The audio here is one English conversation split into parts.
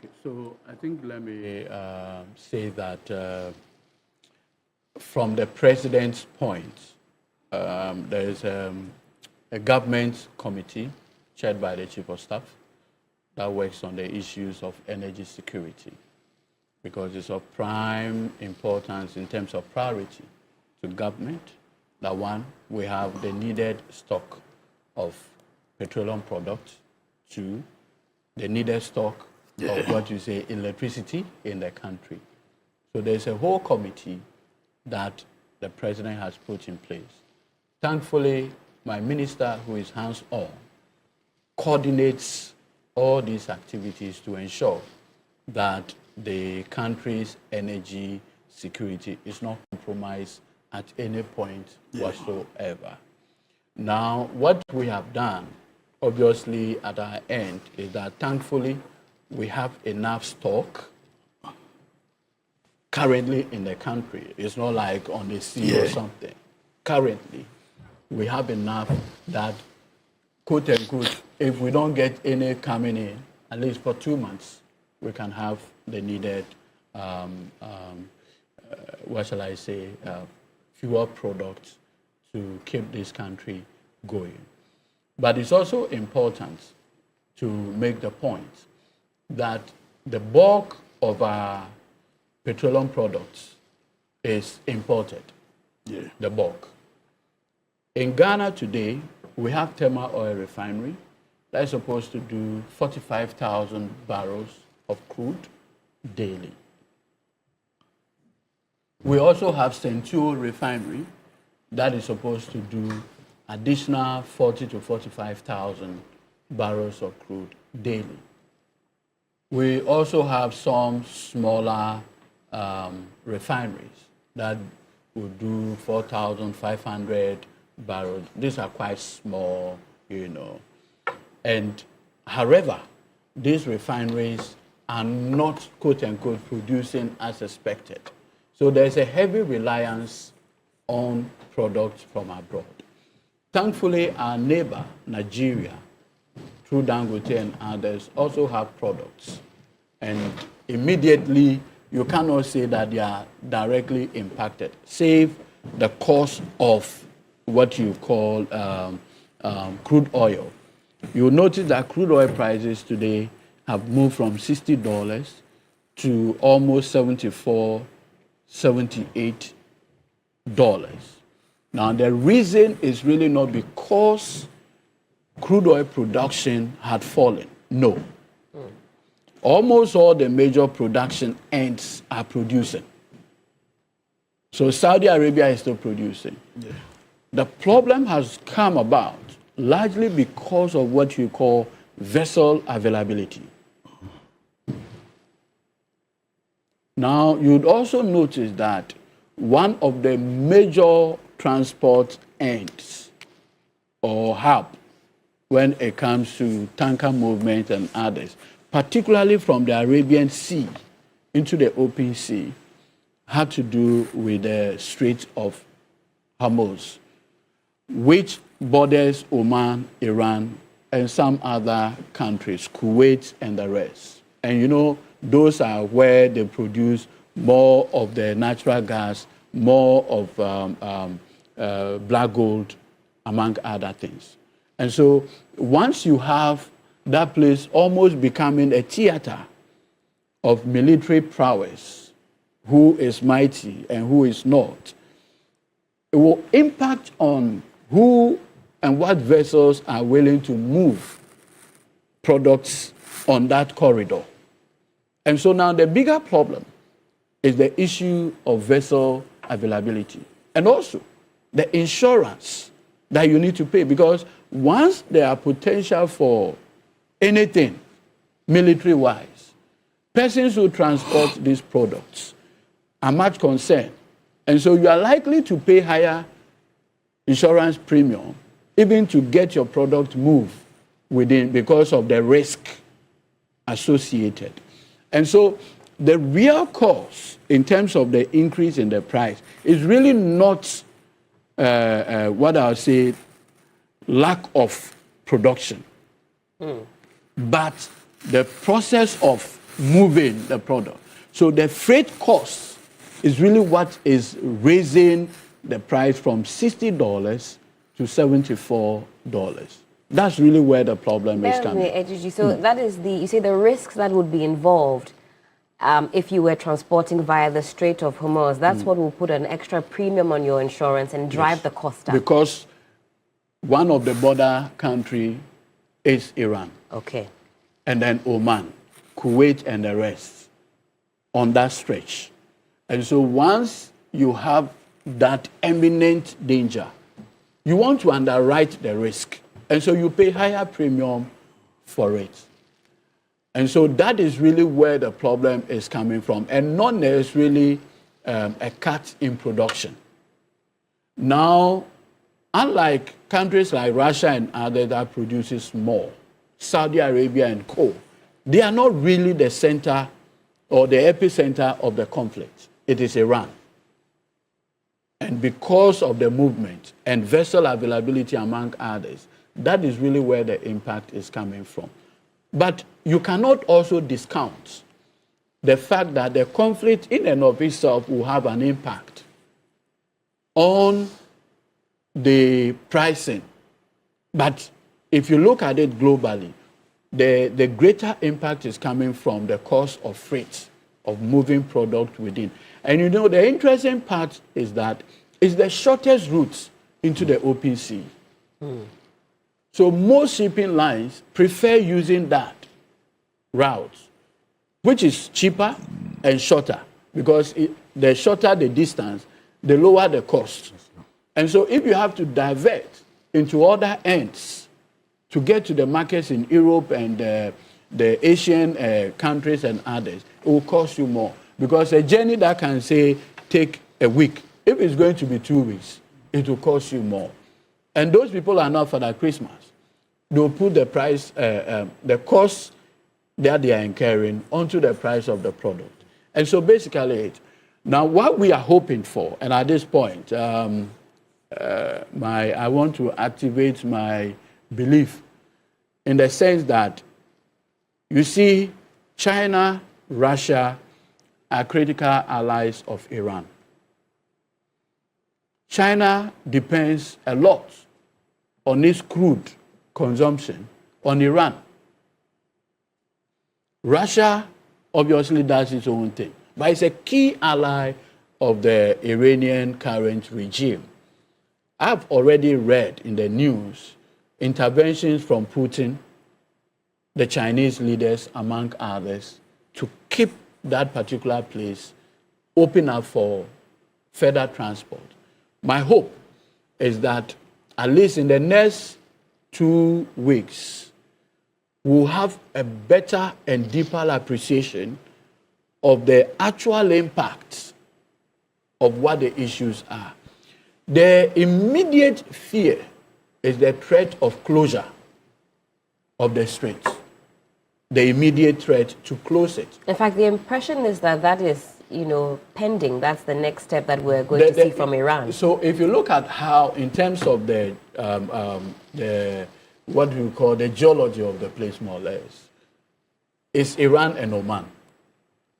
Okay, so I think let me say that from the president's point, there is a government committee chaired by the chief of staff that works on the issues of energy security, because it's of prime importance in terms of priority to government. That one, we have the needed stock of petroleum products. Two, the needed stock of what you say, electricity in the country. So there's a whole committee that the president has put in place. Thankfully, my minister, who is hands-on, coordinates all these activities to ensure that the country's energy security is not compromised at any point whatsoever. Now, what we have done, obviously, at our end, is that thankfully, we have enough stock currently in the country. It's not like on the sea or something. Currently, we have enough that, quote unquote, if we don't get any coming in, at least for 2 months, we can have the needed, what shall I say, fuel products to keep this country going. But it's also important to make the point that the bulk of our petroleum products is imported, the bulk. In Ghana today, we have thermal oil refinery that is supposed to do 45,000 barrels of crude daily. We also have Central refinery that is supposed to do additional 40 to 45,000 barrels of crude daily. We also have some smaller refineries that will do 4,500 barrels. These are quite small, you know. And however, these refineries are not, quote unquote, producing as expected. So there's a heavy reliance on products from abroad. Thankfully, our neighbor, Nigeria, through Dangote and others, also have products. And immediately, you cannot say that they are directly impacted, save the cost of what you call crude oil. You'll notice that crude oil prices today have moved from $60 to almost $74, $78. Now, the reason is really not because crude oil production had fallen. No. Almost all the major production ends are producing. So Saudi Arabia is still producing. The problem has come about largely because of what you call vessel availability. Now, you'd also notice that one of the major transport ends or hub when it comes to tanker movement and others, particularly from the Arabian Sea into the open sea, had to do with the Strait of Hormuz, which borders Oman, Iran, and some other countries, Kuwait and the rest. And you know, those are where they produce more of the natural gas, more of black gold, among other things. And so once you have that place almost becoming a theater of military prowess, who is mighty and who is not, it will impact on who and what vessels are willing to move products on that corridor. And so now the bigger problem is the issue of vessel availability and also the insurance that you need to pay, because once there are potential for anything military-wise, persons who transport these products are much concerned. And so you are likely to pay higher insurance premium even to get your product moved within because of the risk associated. And so the real cause in terms of the increase in the price is really not what I'll say lack of production, but the process of moving the product. So the freight cost is really what is raising the price from $60 to $74. That's really where the problem is coming. Edudzi, so that is you say the risks that would be involved if you were transporting via the Strait of Hormuz. That's what will put an extra premium on your insurance and drive the cost up. Because one of the border country is Iran. Okay. And then Oman, Kuwait, and the rest on that stretch. And so once you have that imminent danger, you want to underwrite the risk. And so you pay higher premium for it. And so that is really where the problem is coming from, and not necessarily a cut in production. Now, unlike countries like Russia and others that produces more, Saudi Arabia and co, they are not really the center or the epicenter of the conflict. It is Iran. And because of the movement and vessel availability among others, that is really where the impact is coming from. But you cannot also discount the fact that the conflict in and of itself will have an impact on the pricing. But if you look at it globally, the greater impact is coming from the cost of freight, of moving product within. And you know, the interesting part is that it's the shortest route into the open sea. So most shipping lines prefer using that route, which is cheaper and shorter, because the shorter the distance, the lower the cost. And so if you have to divert into other ends to get to the markets in Europe and the Asian countries and others, it will cost you more. Because a journey that can, say, take a week, if it's going to be 2 weeks, it will cost you more. And those people are not Father Christmas. They'll put the price, the cost that they are incurring onto the price of the product. And so basically, now what we are hoping for, and at this point, I want to activate my belief in the sense that, you see, China, Russia are critical allies of Iran. China depends a lot on its crude consumption on Iran. Russia obviously does its own thing, but it's a key ally of the Iranian current regime. I've already read in the news interventions from Putin, the Chinese leaders, among others, to keep that particular place open up for further transport. My hope is that at least in the next 2 weeks, we'll have a better and deeper appreciation of the actual impact of what the issues are. The immediate fear is the threat of closure of the strait, the immediate threat to close it. In fact, the impression is that that is, pending. That's the next step that we're going to see from Iran. So if you look at how, in terms of the what we call the geology of the place, more or less, it's Iran and Oman.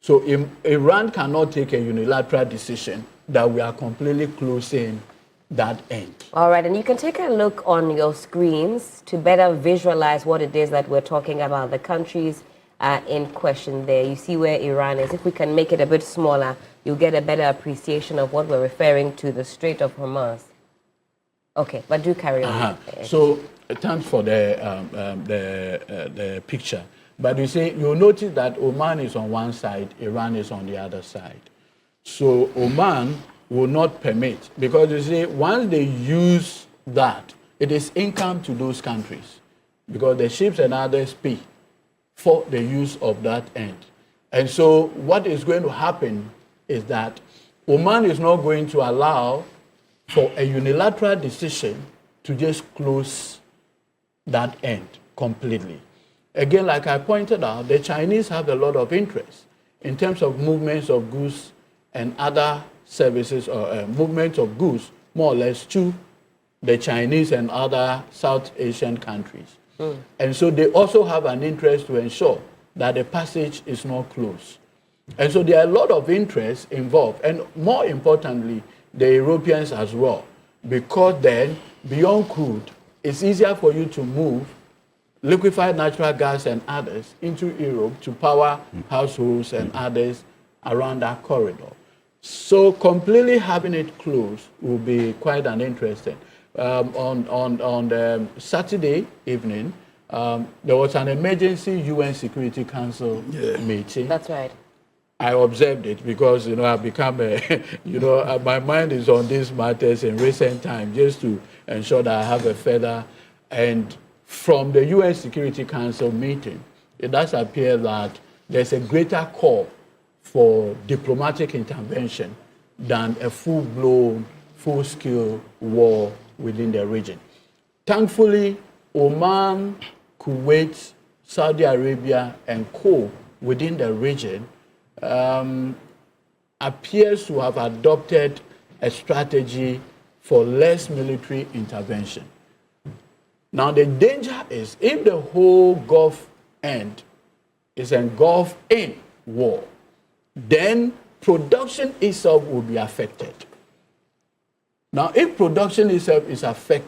So Iran cannot take a unilateral decision that we are completely closing that end. All right, and you can take a look on your screens to better visualize what it is that we're talking about, the countries in question there. You see where Iran is. If we can make it a bit smaller, you'll get a better appreciation of what we're referring to, the Strait of Hormuz. Okay, but do carry on. So thanks for the picture. But you see, you'll notice that Oman is on one side, Iran is on the other side. So Oman will not permit, because you see, once they use that, it is income to those countries, because the ships and others pay for the use of that end. And so what is going to happen is that Oman is not going to allow for a unilateral decision to just close that end completely. Again, like I pointed out, the Chinese have a lot of interest in terms of movements of goods and other services, or movements of goods, more or less, to the Chinese and other South Asian countries. And so they also have an interest to ensure that the passage is not closed. And so there are a lot of interests involved, and more importantly, the Europeans as well, because then, beyond crude, it's easier for you to move liquefied natural gas and others into Europe to power households and others around that corridor. So completely having it closed will be quite an interesting. On Saturday evening, there was an emergency UN Security Council meeting. That's right. I observed it because, I've become my mind is on these matters in recent times just to ensure that I have a further. And from the UN Security Council meeting, it does appear that there's a greater call for diplomatic intervention than a full-blown, full-scale war within the region. Thankfully, Oman, Kuwait, Saudi Arabia, and co within the region appears to have adopted a strategy for less military intervention. Now, the danger is if the whole Gulf end is engulfed in war, then production itself will be affected. Now, if production itself is affected,